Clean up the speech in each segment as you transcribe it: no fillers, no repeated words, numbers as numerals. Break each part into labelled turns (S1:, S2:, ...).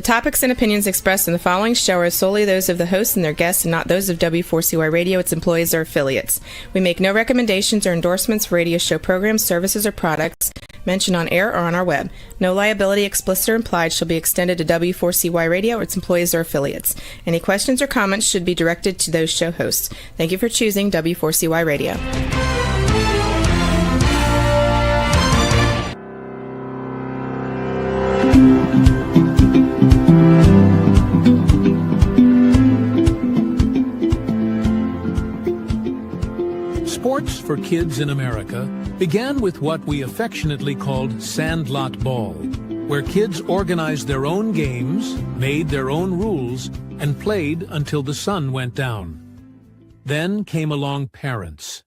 S1: topics and opinions expressed in the following show are solely those of the hosts and their guests and not those of W4CY Radio, its employees, or affiliates. We make no recommendations or endorsements for radio show programs, services, or products mentioned on air or on our web. No liability, explicit or implied, shall be extended to W4CY Radio or its employees or affiliates. Any questions or comments should be directed to those show hosts. Thank you for choosing W4CY Radio.
S2: Sports for kids in America began with what we affectionately called Sandlot Ball, where kids organized their own games, made their own rules, and played until the sun went down. Then came along parents.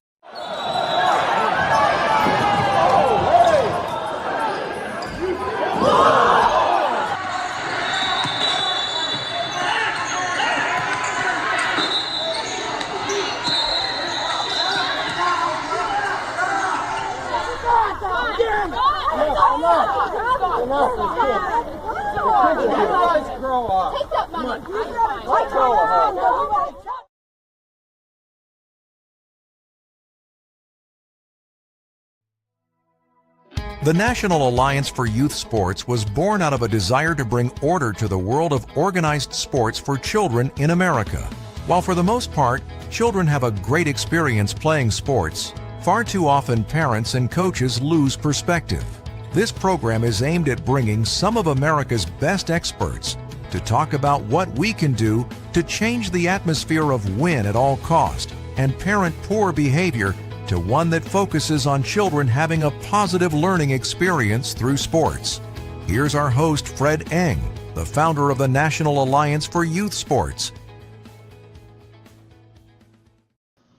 S3: The National Alliance for Youth Sports was born out of a desire to bring order to the world of organized sports for children in America. While for the most part, children have a great experience playing sports, far too often parents and coaches lose perspective. This program is aimed at bringing some of America's best experts to talk about what we can do to change the atmosphere of win at all cost and parent poor behavior to one that focuses on children having a positive learning experience through sports. Here's our host, Fred Eng, the founder of the National Alliance for Youth Sports.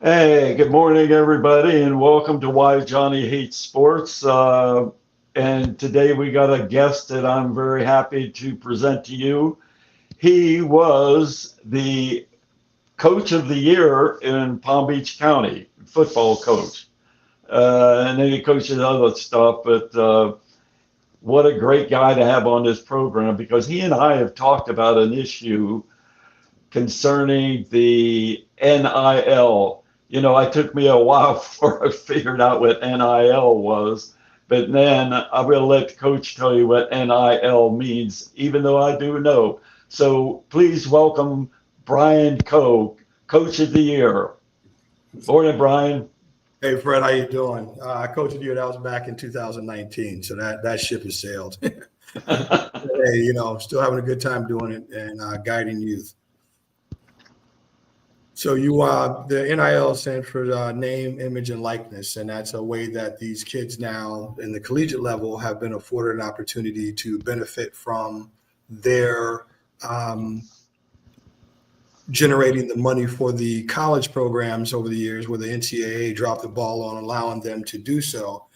S4: Hey, good morning, everybody, and welcome to Why Johnny Hates Sports. And today we got a guest that I'm very happy to present to you. He was the Coach of the Year in Palm Beach County, football coach. And then he coaches other stuff, but what a great guy to have on this program, because he and I have talked about an issue concerning the NIL. You know, it took me a while before I figured out what NIL was, but then I will let Coach tell you what NIL means, even though I do know. So please welcome Brian Coe, Coach of the Year. Morning, Brian.
S5: Hey, Fred, how you doing? Coach of the Year, that was back in 2019, so that ship has sailed. Hey, you know, still having a good time doing it and guiding youth. So the NIL stands for name, image, and likeness, and that's a way that these kids now in the collegiate level have been afforded an opportunity to benefit from their generating the money for the college programs over the years, where the NCAA dropped the ball on allowing them to do so.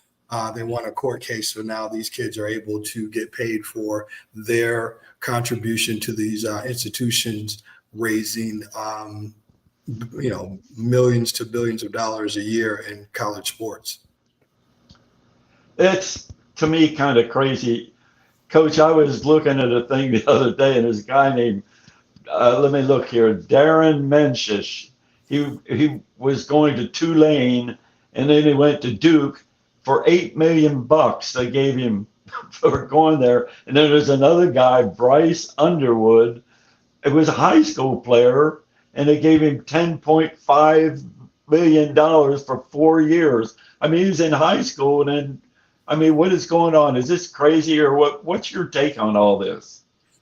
S5: They won a court case, so now these kids are able to get paid for their contribution to these institutions, raising millions to billions of dollars a year in college sports.
S4: It's, to me, kind of crazy. Coach, I was looking at a thing the other day, and this guy named, let me look here, Darren Menshish. He was going to Tulane, and then he went to Duke for $8 million they gave him for going there. And then there's another guy, Bryce Underwood. It was a high school player, and they gave him $10.5 million for 4 years. I mean, he was in high school, and then, I mean, what is going on? Is this crazy, or what's your take on all this?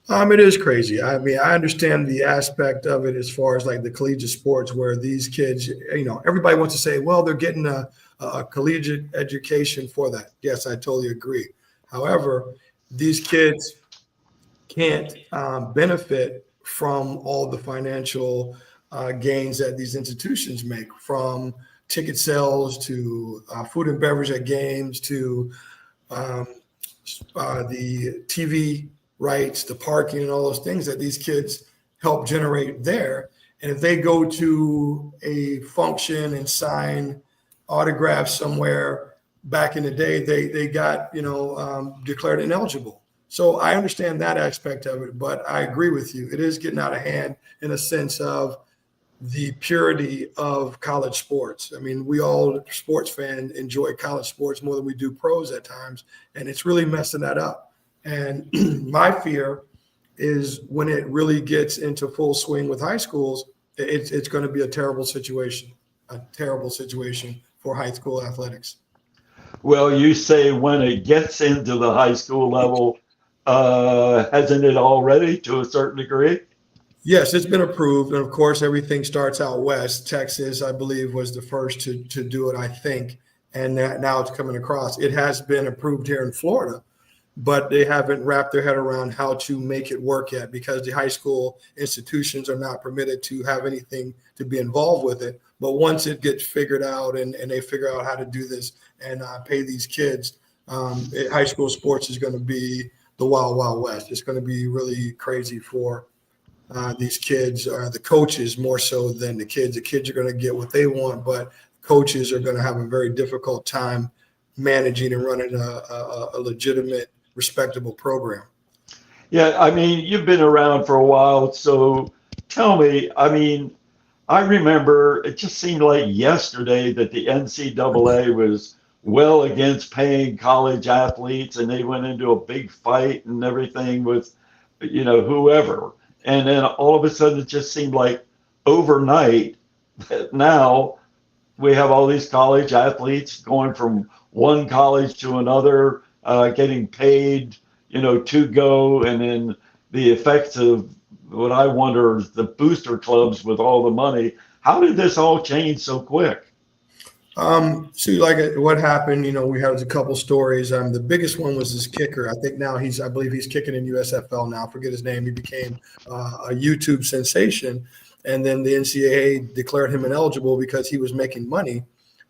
S5: It is crazy. I mean, I understand the aspect of it as far as like the collegiate sports, where these kids, you know, everybody wants to say, well, they're getting a collegiate education for that. Yes, I totally agree. However, these kids can't benefit from all the financial gains that these institutions make, from ticket sales to food and beverage at games to the TV rights, the parking, and all those things that these kids help generate there. And if they go to a function and sign autographs somewhere, back in the day, they got, declared ineligible. So I understand that aspect of it, but I agree with you. It is getting out of hand in a sense of the purity of college sports. I mean, we all sports fans enjoy college sports more than we do pros at times, and it's really messing that up. And my fear is when it really gets into full swing with high schools, it's going to be a terrible situation for high school athletics.
S4: Well, you say when it gets into the high school level, hasn't it already to a certain degree?
S5: Yes, it's been approved. And of course, everything starts out west. Texas, I believe, was the first to do it, I think. And now it's coming across. It has been approved here in Florida, but they haven't wrapped their head around how to make it work yet because the high school institutions are not permitted to have anything to be involved with it. But once it gets figured out and they figure out how to do this and pay these kids, high school sports is going to be the wild, wild west. It's going to be really crazy for these kids, the coaches more so than the kids. The kids are going to get what they want, but coaches are going to have a very difficult time managing and running a legitimate, respectable program.
S4: Yeah, I mean, you've been around for a while, so tell me, I mean, I remember it just seemed like yesterday that the NCAA was well against paying college athletes, and they went into a big fight and everything with, whoever. And then all of a sudden, it just seemed like overnight that now we have all these college athletes going from one college to another, getting paid, to go. And then the effects of what I wonder is the booster clubs with all the money. How did this all change so quick?
S5: So like what happened, we had a couple stories. The biggest one was this kicker. I think now I believe he's kicking in USFL now. I forget his name. He became a YouTube sensation. And then the NCAA declared him ineligible because he was making money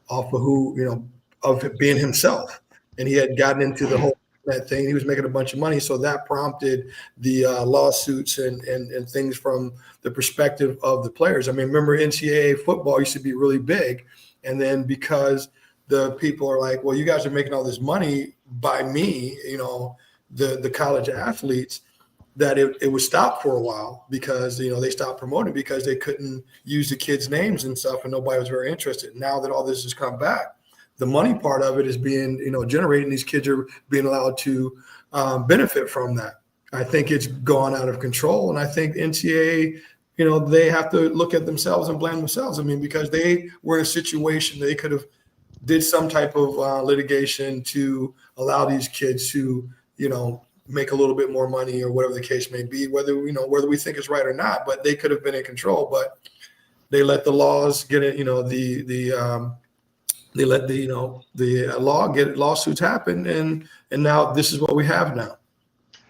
S5: off of of being himself. And he had gotten into the whole that thing. He was making a bunch of money. So that prompted the lawsuits and things from the perspective of the players. I mean, remember NCAA football used to be really big. And then because the people are like, well, you guys are making all this money by me, the college athletes, that it was stopped for a while because, they stopped promoting because they couldn't use the kids' names and stuff and nobody was very interested. Now that all this has come back, the money part of it is being, generated. These kids are being allowed to benefit from that. I think it's gone out of control. And I think NCAA, they have to look at themselves and blame themselves. I mean, because they were in a situation they could have did some type of litigation to allow these kids to, make a little bit more money or whatever the case may be, whether we think it's right or not, but they could have been in control, but they let the laws get it, they let the law get it, lawsuits happen. And now this is what we have now.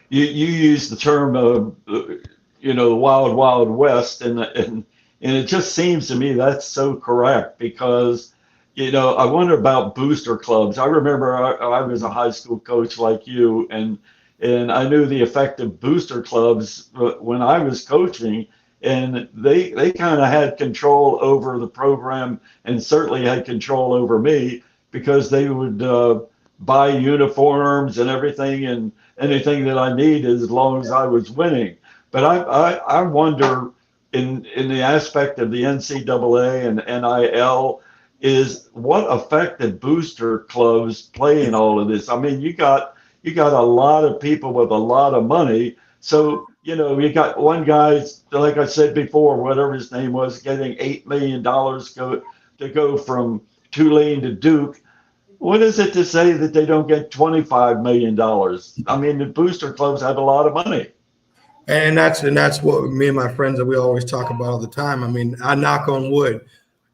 S4: You use the term of, the wild, wild west. And it just seems to me that's so correct because, I wonder about booster clubs. I remember I was a high school coach like you, and I knew the effect of booster clubs when I was coaching, and they kind of had control over the program and certainly had control over me because they would buy uniforms and everything and anything that I needed as long as I was winning. But I wonder in the aspect of the NCAA and NIL is what effect did booster clubs play in all of this? I mean, you got a lot of people with a lot of money. So, you got one guy, like I said before, whatever his name was, getting $8 million to go from Tulane to Duke. What is it to say that they don't get $25 million? I mean, the booster clubs have a lot of money.
S5: And that's what me and my friends that we always talk about all the time. I mean, I knock on wood.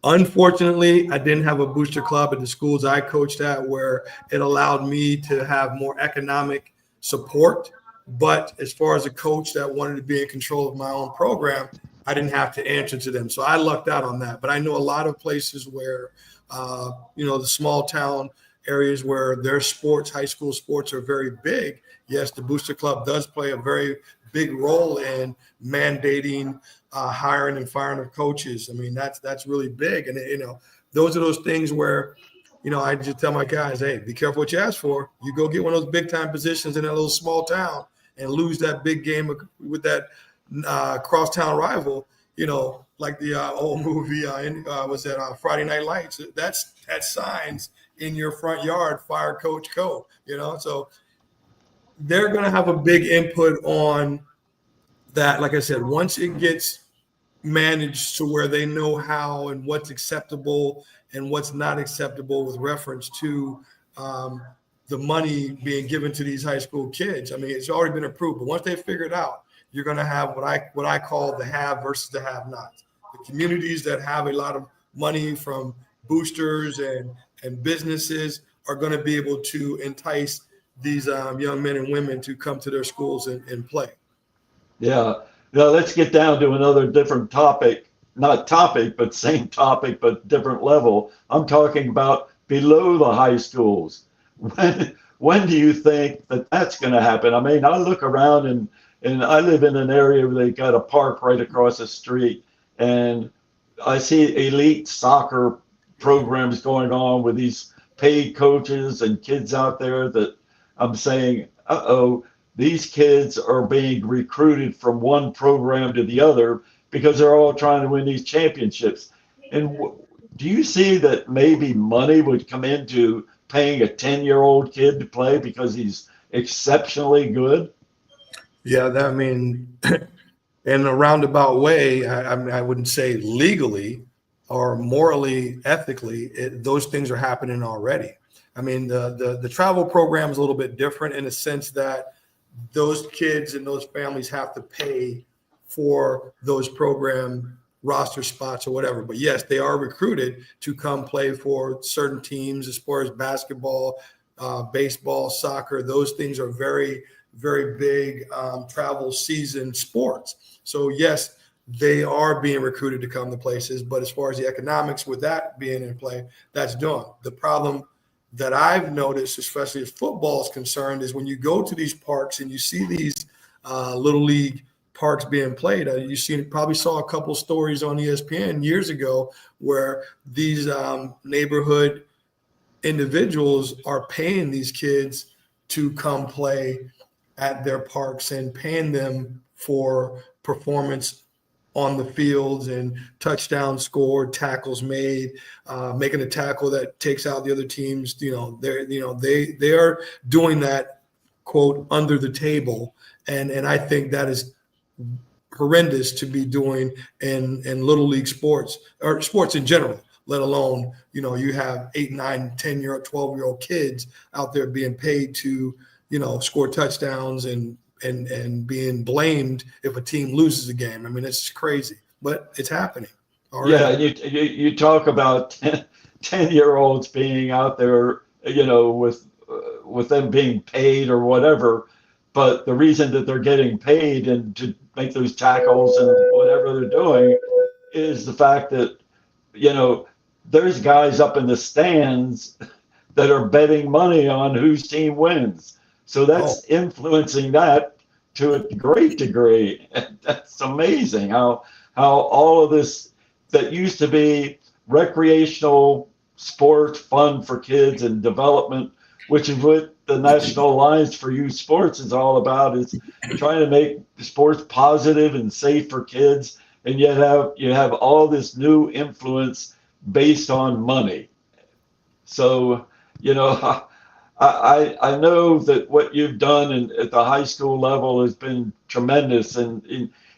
S5: Unfortunately, I didn't have a booster club at the schools I coached at where it allowed me to have more economic support. But as far as a coach that wanted to be in control of my own program, I didn't have to answer to them. So I lucked out on that. But I know a lot of places where, the small town areas where their sports, high school sports are very big. Yes, the booster club does play a very big role in mandating hiring and firing of coaches. I mean, that's really big. And, those are those things where, I just tell my guys, hey, be careful what you ask for. You go get one of those big time positions in that little small town and lose that big game with that crosstown rival, like the old movie, was that Friday Night Lights? That signs in your front yard, fire Coach Co. So they're going to have a big input on that. Like I said, once it gets managed to where they know how and what's acceptable and what's not acceptable with reference to the money being given to these high school kids. I mean, it's already been approved, but once they figure it out, you're going to have what I call the have versus the have-nots. The communities that have a lot of money from boosters and businesses are going to be able to entice these young men and women to come to their schools and play.
S4: Yeah. Now let's get down to another different topic, not topic, but same topic, but different level. I'm talking about below the high schools. When do you think that that's going to happen? I mean, I look around and I live in an area where they got a park right across the street, and I see elite soccer programs going on with these paid coaches and kids out there that I'm saying, these kids are being recruited from one program to the other because they're all trying to win these championships. And do you see that maybe money would come into paying a 10-year-old kid to play because he's exceptionally good?
S5: Yeah, in a roundabout way, I wouldn't say legally or morally, ethically, those things are happening already. I mean, the travel program is a little bit different in the sense that those kids and those families have to pay for those program roster spots or whatever. But yes, they are recruited to come play for certain teams as far as basketball, baseball, soccer. Those things are very, very big travel season sports. So yes, they are being recruited to come to places. But as far as the economics with that being in play, that's done. The problem that I've noticed, especially as football is concerned, is when you go to these parks and you see these little league parks being played. Probably saw a couple stories on ESPN years ago where these neighborhood individuals are paying these kids to come play at their parks and paying them for performance on the fields and touchdowns scored, tackles made, making a tackle that takes out the other teams. They are doing that, quote, under the table, and I think that is horrendous to be doing in little league sports or sports in general. Let alone, you have 8, 9, 10-year-old, 12-year-old kids out there being paid to, score touchdowns and being blamed if a team loses a game. I mean, it's crazy, but it's happening.
S4: Yeah, you talk about 10-year-olds being out there, with them being paid or whatever, but the reason that they're getting paid and to make those tackles and whatever they're doing is the fact that, there's guys up in the stands that are betting money on whose team wins. So that's influencing that to a great degree. That's amazing how all of this that used to be recreational sport, fun for kids and development, which is what the National Alliance for Youth Sports is all about, is trying to make sports positive and safe for kids. And yet you have all this new influence based on money. So, I know that what you've done at the high school level has been tremendous. And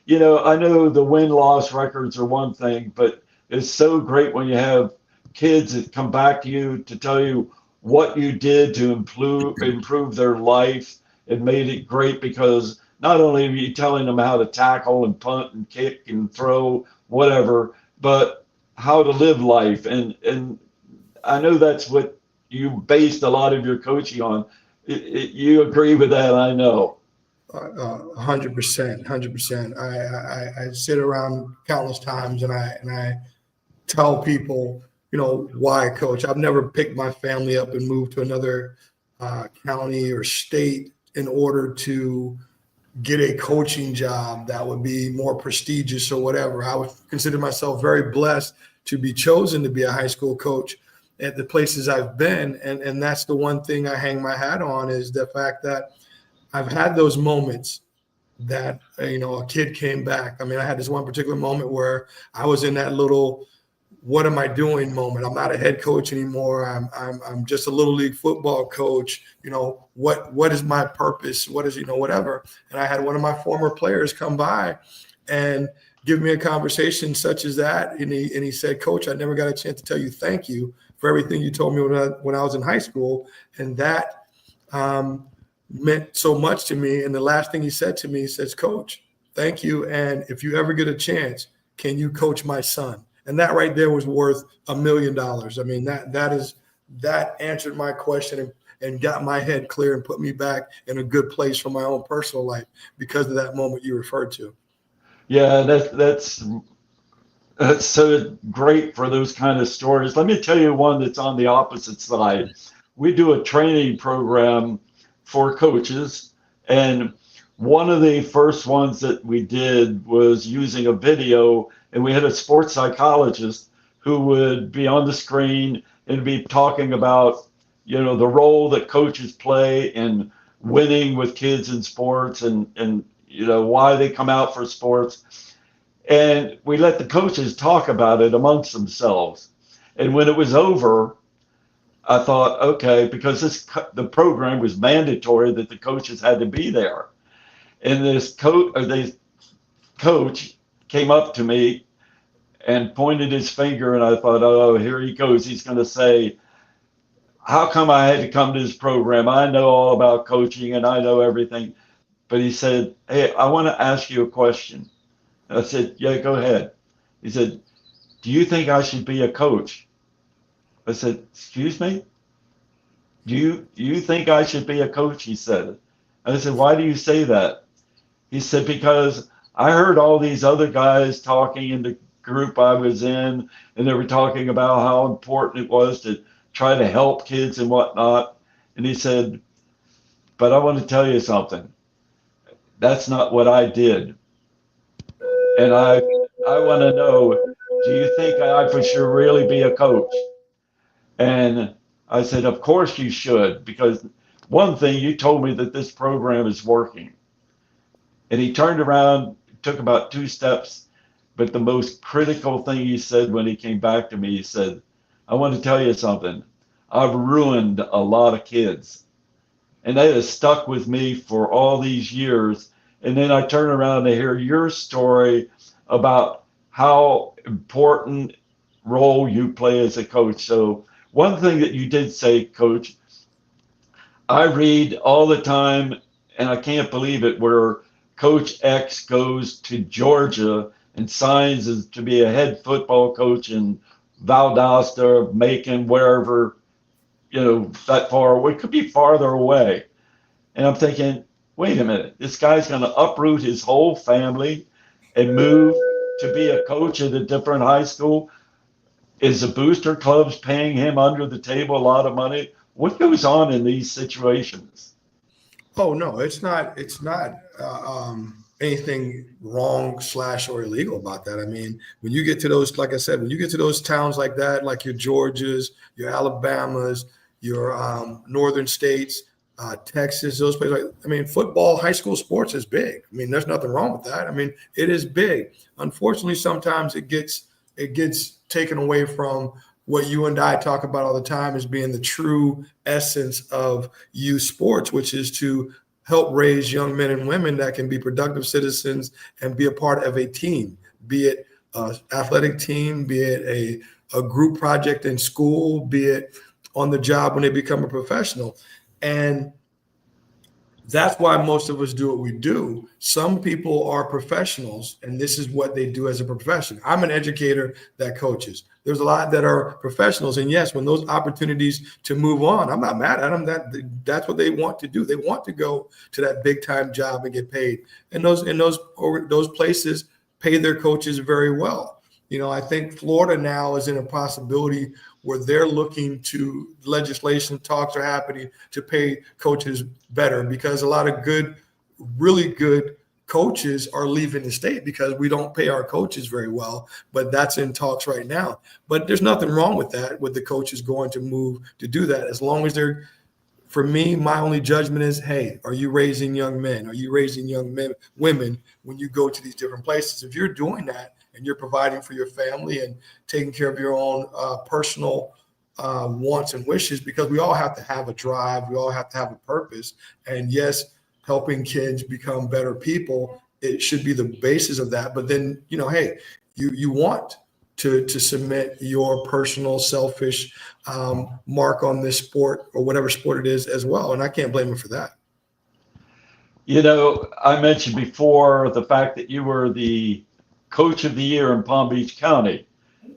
S4: I know the win-loss records are one thing, but it's so great when you have kids that come back to you to tell you what you did to improve their life and made it great, because not only are you telling them how to tackle and punt and kick and throw, whatever, but how to live life. And I know that's what you based a lot of your coaching on. You agree with that, I know.
S5: 100%. I sit around countless times and I tell people, why I coach. I've never picked my family up and moved to another county or state in order to get a coaching job that would be more prestigious or whatever. I would consider myself very blessed to be chosen to be a high school coach at the places I've been. And that's the one thing I hang my hat on, is the fact that I've had those moments that, a kid came back. I mean, I had this one particular moment where I was in that little, what am I doing moment? I'm not a head coach anymore. I'm just a little league football coach. What is my purpose? What is, whatever. And I had one of my former players come by and give me a conversation such as that. And he said, Coach, I never got a chance to tell you thank you for everything you told me when I was in high school. And that meant so much to me. And the last thing he said to me, he says, Coach, thank you. And if you ever get a chance, can you coach my son? And that right there was worth $1 million. I mean, that answered my question and got my head clear and put me back in a good place for my own personal life because of that moment you referred to.
S4: Yeah, that's so great for those kind of stories. Let me tell you one that's on the opposite side. We do a training program for coaches, and one of the first ones that we did was using a video, and we had a sports psychologist who would be on the screen and be talking about, the role that coaches play in winning with kids in sports and why they come out for sports. And we let the coaches talk about it amongst themselves. And when it was over, I thought, okay, because the program was mandatory that the coaches had to be there. And this coach came up to me and pointed his finger, and I thought, oh, here he goes. He's going to say, how come I had to come to this program? I know all about coaching and I know everything. But he said, hey, I want to ask you a question. I said, yeah, go ahead. He said, do you think I should be a coach? I said, excuse me? Do you think I should be a coach? He said. I said, why do you say that? He said, because I heard all these other guys talking in the group I was in, and they were talking about how important it was to try to help kids and whatnot. And he said, but I want to tell you something. That's not what I did. And I want to know, do you think I should really be a coach? And I said, of course you should, because one thing, you told me that this program is working. And he turned around, took about 2 steps, but the most critical thing he said when he came back to me, he said, I want to tell you something. I've ruined a lot of kids. And that has stuck with me for all these years. And then I turn around to hear your story about how important role you play as a coach. So one thing that you did say, Coach, I read all the time, and I can't believe it, where Coach X goes to Georgia and signs as to be a head football coach in Valdosta, Macon, wherever, that far away. It could be farther away. And I'm thinking, wait a minute, this guy's going to uproot his whole family and move to be a coach at a different high school? Is the booster clubs paying him under the table a lot of money? What goes on in these situations?
S5: Oh, no, it's not anything wrong / or illegal about that. I mean, when you get to those, like I said, when you get to those towns like that, like your Georgias, your Alabamas, your northern states, Texas, those places, football, high school sports is big. I mean, there's nothing wrong with that. I mean, it is big. Unfortunately, sometimes it gets taken away from what you and I talk about all the time as being the true essence of youth sports, which is to help raise young men and women that can be productive citizens and be a part of a team, be it an athletic team, be it a group project in school, be it on the job when they become a professional. And that's why most of us do what we do. Some people are professionals, and this is what they do as a profession. I'm an educator that coaches. There's a lot that are professionals, and yes, when those opportunities to move on, I'm not mad at them. That's what they want to do. They want to go to that big time job and get paid. And those places pay their coaches very well. I think Florida now is in a possibility where they're looking to legislation talks are happening to pay coaches better, because a lot of really good coaches are leaving the state because we don't pay our coaches very well, but that's in talks right now. But there's nothing wrong with that, with the coaches going to move to do that, as long as they're, for me, my only judgment is, hey, are you raising young men? Are you raising young men, women when you go to these different places? If you're doing that and you're providing for your family and taking care of your own personal wants and wishes, because we all have to have a drive, we all have to have a purpose. And yes, helping kids become better people, it should be the basis of that. But then, hey, you want to submit your personal selfish mark on this sport or whatever sport it is as well. And I can't blame them for that.
S4: I mentioned before the fact that you were the coach of the year in Palm Beach County.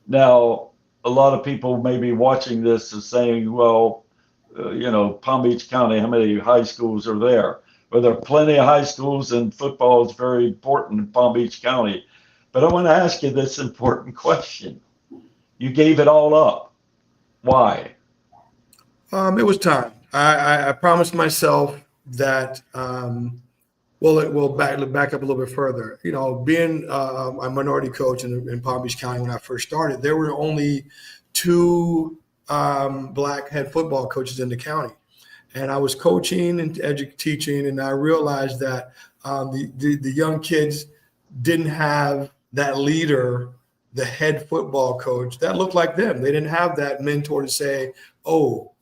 S4: Now, a lot of people may be watching this and saying, well, Palm Beach County, how many high schools are there? Well, there are plenty of high schools, and football is very important in Palm Beach County. But I want to ask you this important question. You gave it all up. Why?
S5: It was time. I promised myself that, we'll back up a little bit further. Being a minority coach in Palm Beach County when I first started, there were only 2 Black head football coaches in the county. And I was coaching and teaching, and I realized that the young kids didn't have that leader, the head football coach that looked like them. They didn't have that mentor to say, oh,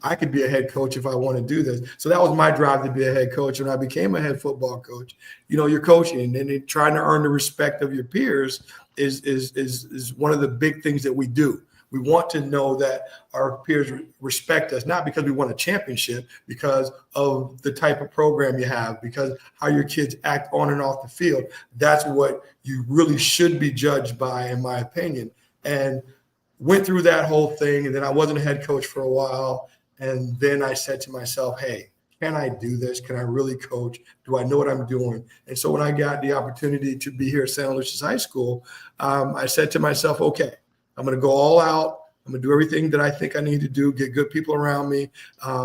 S5: I could be a head coach if I want to do this. So that was my drive to be a head coach. When I became a head football coach, you're coaching and trying to earn the respect of your peers is one of the big things that we do. We want to know that our peers respect us, not because we won a championship, because of the type of program you have, because how your kids act on and off the field. That's what you really should be judged by, in my opinion. And went through that whole thing, and then I wasn't a head coach for a while. And then I said to myself, hey, can I do this? Can I really coach? Do I know what I'm doing? And so when I got the opportunity to be here at St. Lucia's High School, I said to myself, okay, I'm going to go all out. I'm going to do everything that I think I need to do, get good people around me,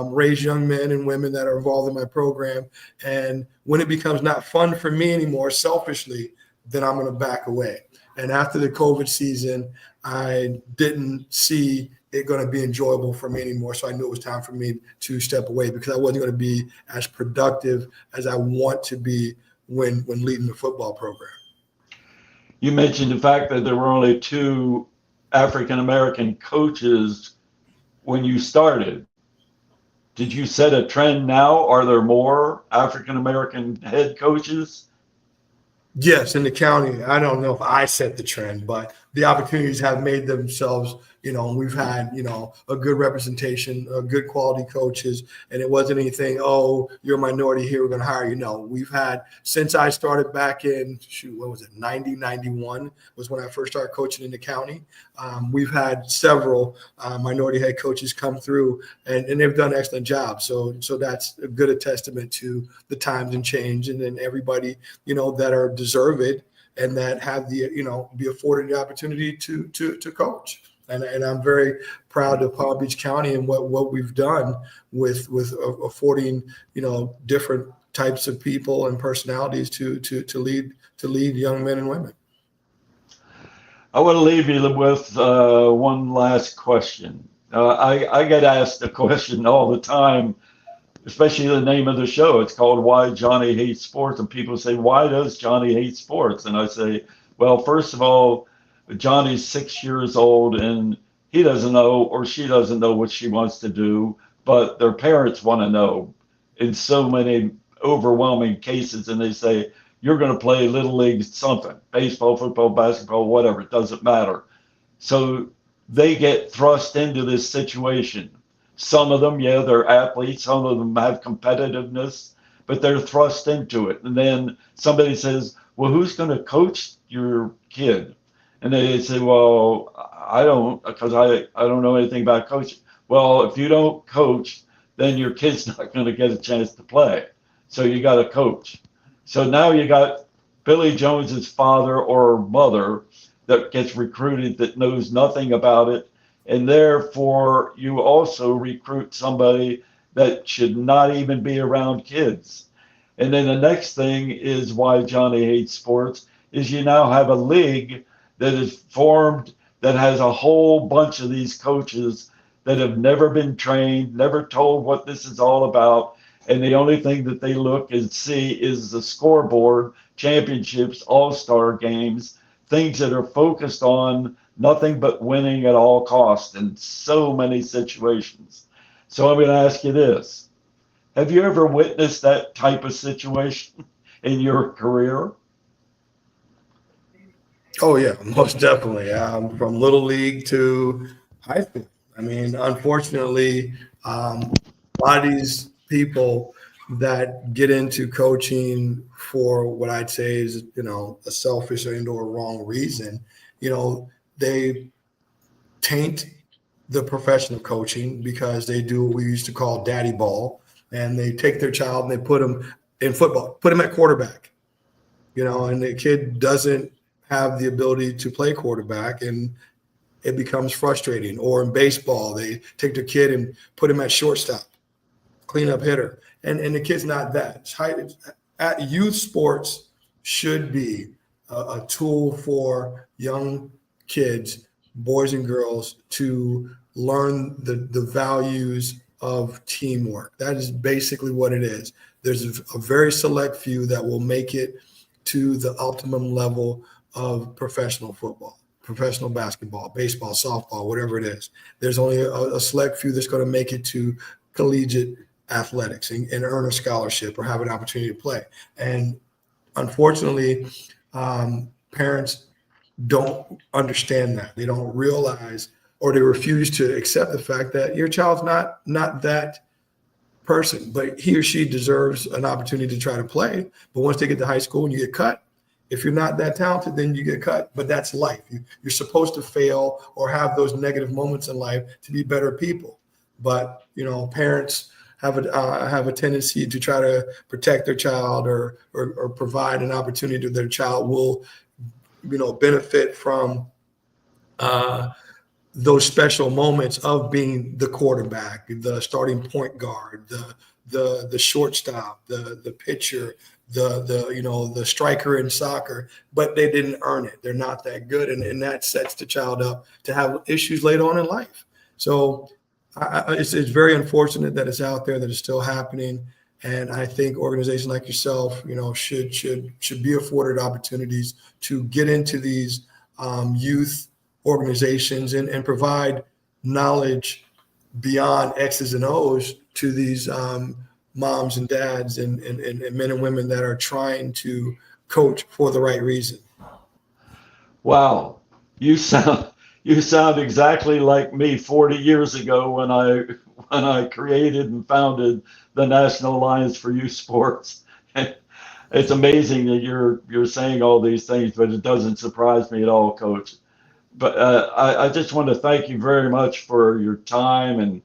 S5: raise young men and women that are involved in my program. And when it becomes not fun for me anymore, selfishly, then I'm going to back away. And after the COVID season, I didn't see it going to be enjoyable for me anymore. So I knew it was time for me to step away, because I wasn't going to be as productive as I want to be when leading the football program.
S4: You mentioned the fact that there were only 2 African-American coaches when you started. Did you set a trend now? Are there more African-American head coaches?
S5: Yes, in the county. I don't know if I set the trend, but the opportunities have made themselves, we've had, a good representation, good quality coaches. And it wasn't anything, oh, you're a minority here, we're going to hire you. No, we've had, since I started back in, 90, 91 was when I first started coaching in the county. We've had several minority head coaches come through, and they've done an excellent job. So that's a good testament to the times and change, and then everybody, that are deserved and that have the, be afforded the opportunity to coach. And I'm very proud of Palm Beach County and what we've done with affording, different types of people and personalities to lead young men and women.
S4: I want to leave you with one last question. I get asked the question all the time, especially the name of the show. It's called Why Johnny Hates Sports. And people say, why does Johnny hate sports? And I say, well, first of all, Johnny's 6 years old and he doesn't know, or she doesn't know what she wants to do, but their parents want to know in so many overwhelming cases. And they say, you're going to play little league something, baseball, football, basketball, whatever, it doesn't matter. So they get thrust into this situation. Some of them, yeah, they're athletes. Some of them have competitiveness, but they're thrust into it. And then somebody says, well, who's going to coach your kid? And they say, well, I don't, because I don't know anything about coaching. Well, if you don't coach, then your kid's not going to get a chance to play. So you got to coach. So now you got Billy Jones's father or mother that gets recruited that knows nothing about it. And therefore, you also recruit somebody that should not even be around kids. And then the next thing is why Johnny hates sports is you now have a league that is formed that has a whole bunch of these coaches that have never been trained, never told what this is all about. And the only thing that they look and see is the scoreboard, championships, all-star games, things that are focused on nothing but winning at all costs in so many situations. So I'm going to ask you this. Have you ever witnessed that type of situation in your career?
S5: Oh yeah, most definitely. From little league to high school. I mean, unfortunately, a lot of these people that get into coaching for what I'd say is, a selfish or wrong reason, they taint the profession of coaching because they do what we used to call daddy ball, and they take their child and they put them in football, put them at quarterback, and the kid doesn't have the ability to play quarterback, and it becomes frustrating. Or in baseball, they take their kid and put him at shortstop, cleanup hitter, and the kid's not that. At youth sports should be a tool for young kids, boys and girls, to learn the values of teamwork. That is basically what it is. There's a very select few that will make it to the optimum level of professional football, professional basketball, baseball, softball, whatever it is. There's only a select few that's going to make it to collegiate athletics and earn a scholarship or have an opportunity to play. And unfortunately, parents don't understand that. They don't realize, or they refuse to accept the fact that your child's not that person, but he or she deserves an opportunity to try to play. But once they get to high school and you get cut, if you're not that talented, then you get cut. But that's life. You're supposed to fail or have those negative moments in life to be better people. But parents have a tendency to try to protect their child or provide an opportunity that their child will benefit from those special moments of being the quarterback, the starting point guard, the shortstop, the pitcher, the striker in soccer, but they didn't earn it. They're not that good. And that sets the child up to have issues later on in life. So it's very unfortunate that it's out there, that it's still happening. And I think organizations like yourself, should be afforded opportunities to get into these youth organizations and provide knowledge beyond X's and O's to these moms and dads and men and women that are trying to coach for the right reason.
S4: Wow, you sound exactly like me 40 years ago when I created and founded the National Alliance for Youth Sports. It's amazing that you're saying all these things, but it doesn't surprise me at all, Coach. But I just want to thank you very much for your time, and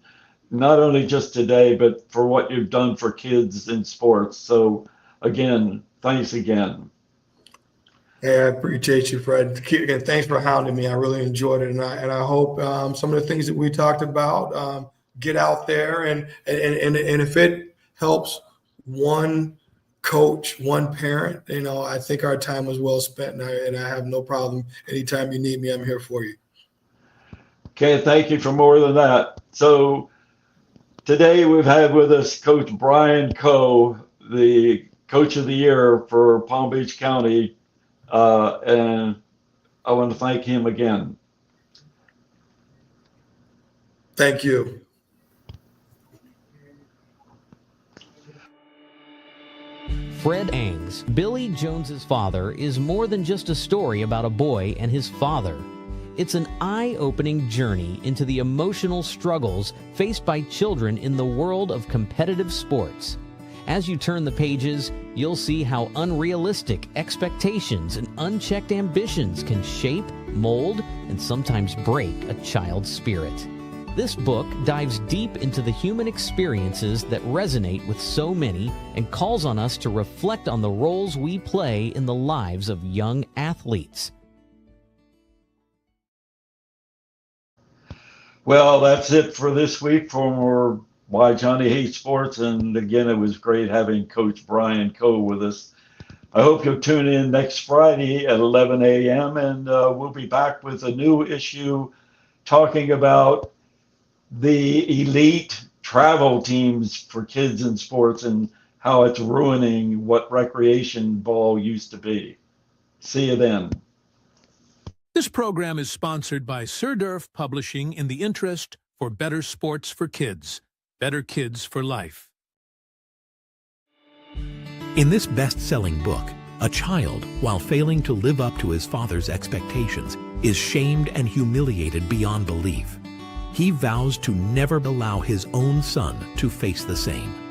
S4: not only just today, but for what you've done for kids in sports. So again, thanks again.
S5: Hey, I appreciate you, Fred. Again, thanks for hounding me. I really enjoyed it, and I hope some of the things that we talked about get out there, and if it helps one coach, one parent, I think our time was well spent, and I have no problem. Anytime you need me, I'm here for you.
S4: Okay, thank you for more than that. So today we've had with us Coach Brian Coe, the Coach of the Year for Palm Beach County, and I want to thank him again.
S5: Thank you.
S6: Fred Angs, Billy Jones's father, is more than just a story about a boy and his father. It's an eye-opening journey into the emotional struggles faced by children in the world of competitive sports. As you turn the pages, you'll see how unrealistic expectations and unchecked ambitions can shape, mold, and sometimes break a child's spirit. This book dives deep into the human experiences that resonate with so many and calls on us to reflect on the roles we play in the lives of young athletes. Well, that's it for this week for
S4: Why Johnny Hates Sports. And again, it was great having Coach Brian Coe with us. I hope you'll tune in next Friday at 11 a.m. and we'll be back with a new issue talking about the elite travel teams for kids in sports and how it's ruining what recreation ball used to be. See you then.
S2: This program is sponsored by Sir Durf Publishing in the interest for better sports for kids. Better kids for life.
S7: In this best-selling book, a child, while failing to live up to his father's expectations, is shamed and humiliated beyond belief. He vows to never allow his own son to face the same.